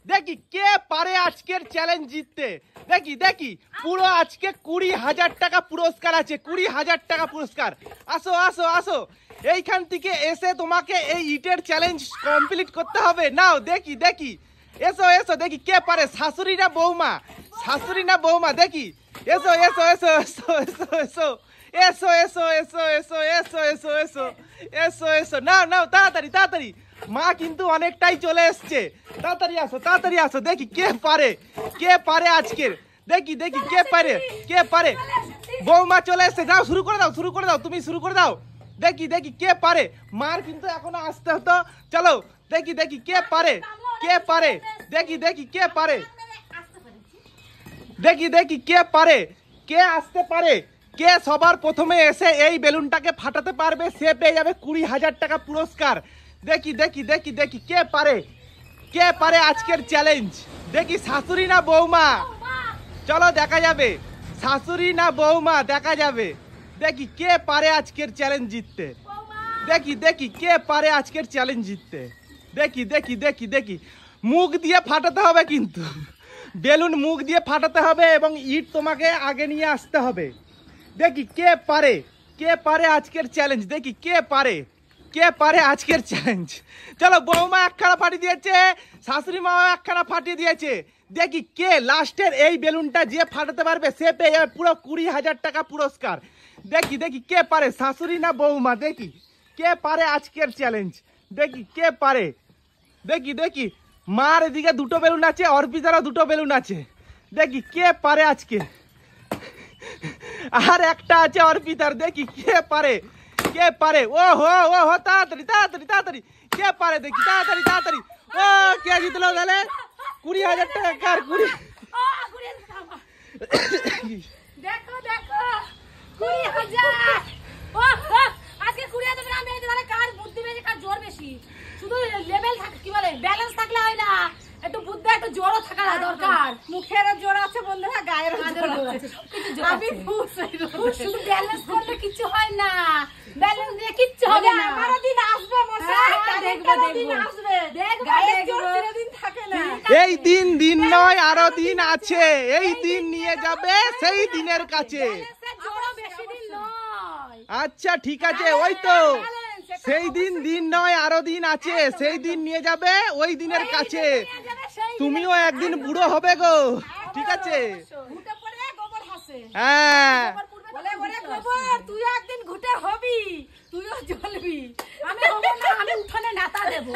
দেখি কে পারে আজকের চ্যালেঞ্জ জিততে। দেখি দেখি পুরো আজকে 20,000 টাকা পুরস্কার আছে, 20,000 টাকা পুরস্কার। আসো আসো আসো, এইখান থেকে এসে তোমাকে এই ইটের চ্যালেঞ্জ কমপ্লিট করতে হবে। নাও দেখি দেখি, এসো এসো দেখি কে পারে, শাশুড়ি না বৌমা, শাশুড়ি না বৌমা, দেখি এসো এসো এসো এসো এসো এসো এসো এসো এসো এসো এসো এসো এসো এসো এসো, নাও নাও তাড়াতাড়ি তাড়াতাড়ি, মা কিন্তু অনেকটাই চলে এসছে, তাড়াতাড়ি আসো তাড়াতাড়ি আসো। দেখি কে পারে, কে পারে আজকের, দেখি দেখি কে পারে, কে পারে। বৌমা চলে এসছে, যাও শুরু করে দাও, শুরু করে দাও, তুমি শুরু করে দাও। দেখি দেখি কে পারে, মার কিন্তু এখনো আসতে হতো। চলো দেখি দেখি কে পারে, কে পারে, দেখি দেখি কে পারে, দেখি দেখি কে পারে, কে আসতে পারে, কে সবার প্রথমে এসে এই বেলুনটাকে ফাটাতে পারবে সে পেয়ে যাবে 20,000 টাকা পুরস্কার। দেখি দেখি দেখি দেখি কে পারে, কে পারে আজকের চ্যালেঞ্জ। দেখি শাশুড়ি না বৌমা, চলো দেখা যাবে, শাশুড়ি না বৌমা দেখা যাবে। দেখি কে পারে আজকের চ্যালেঞ্জ জিততে, দেখি দেখি কে পারে আজকের চ্যালেঞ্জ জিততে। দেখি দেখি দেখি দেখি, মুখ দিয়ে ফাটাতে হবে কিন্তু, বেলুন মুখ দিয়ে ফাটাতে হবে এবং ইট তোমাকে আগে নিয়ে আসতে হবে। দেখি কে পারে, কে পারে আজকের চ্যালেঞ্জ, দেখি কে পারে, কে পারে আজকের চ্যালেঞ্জ। চলো বৌমা একখানা ফাটিয়ে দিয়েছে, শাশুড়ি মা একখানা ফাটিয়ে দিয়েছে। দেখি কে লাস্টের এই বেলুনটা যে ফাটাতে পারবে সে পেয়ে যাবে পুরো 20,000 টাকা পুরস্কার। দেখি দেখি কে পারে, শাশুড়ি না বৌমা, দেখি কে পারে আজকের চ্যালেঞ্জ, দেখি কে পারে। দেখি দেখি মার এদিকে দুটো বেলুন আছে, অর্পিতারও দুটো বেলুন আছে। দেখি কে পারে আজকে, আর একটা আছে অর্পিতার। দেখি কে পারে, কে পারে। ও হো ও হো, তাড়াতাড়ি তাড়াতাড়ি তাড়াতাড়ি, কে পারে দেখি তাড়াতাড়ি তাড়াতাড়ি। ও কে জিতলো তাহলে 20,000 টাকার 20। দেখো দেখো 20,000, ও আজকে 20,000 টাকা আমি তাহলে কার বুদ্ধি বেশি কার জোর বেশি, শুধু লেভেল থাকে কি বলে ব্যালেন্স থাকলে হয় না, একটু বুদ্ধি একটু জোরও থাকা দরকার। মুখের জোর আছে বন্ধুরা, গায়ের জোর আছে, আমি শুধু ব্যালেন্স করলে কিছু হয় না, ব্যালেন্স দিয়ে কিচ্ছু হবে না। আমারও দিন আসবে মশাই, দেখবে দিন আসবে, গায়ের জোর চিরদিন থাকে না। এই দিন দিন নয়, আরো দিন আছে, এই দিন নিয়ে যাবে সেই দিনের কাছে। আচ্ছা ঠিক আছে, ওই তো সেই দিন দিন নয় আরো দিন আছে, সেই দিন নিয়ে যাবে ওই দিনের কাছে। তুমিও একদিন বুড়ো হবে গো, ঠিক আছে? হ্যাঁ তুইও একদিন ঘুটে হবি, তুইও জ্বলবি, আমি হবো না, আমি উঠোনে নেতা দেবো।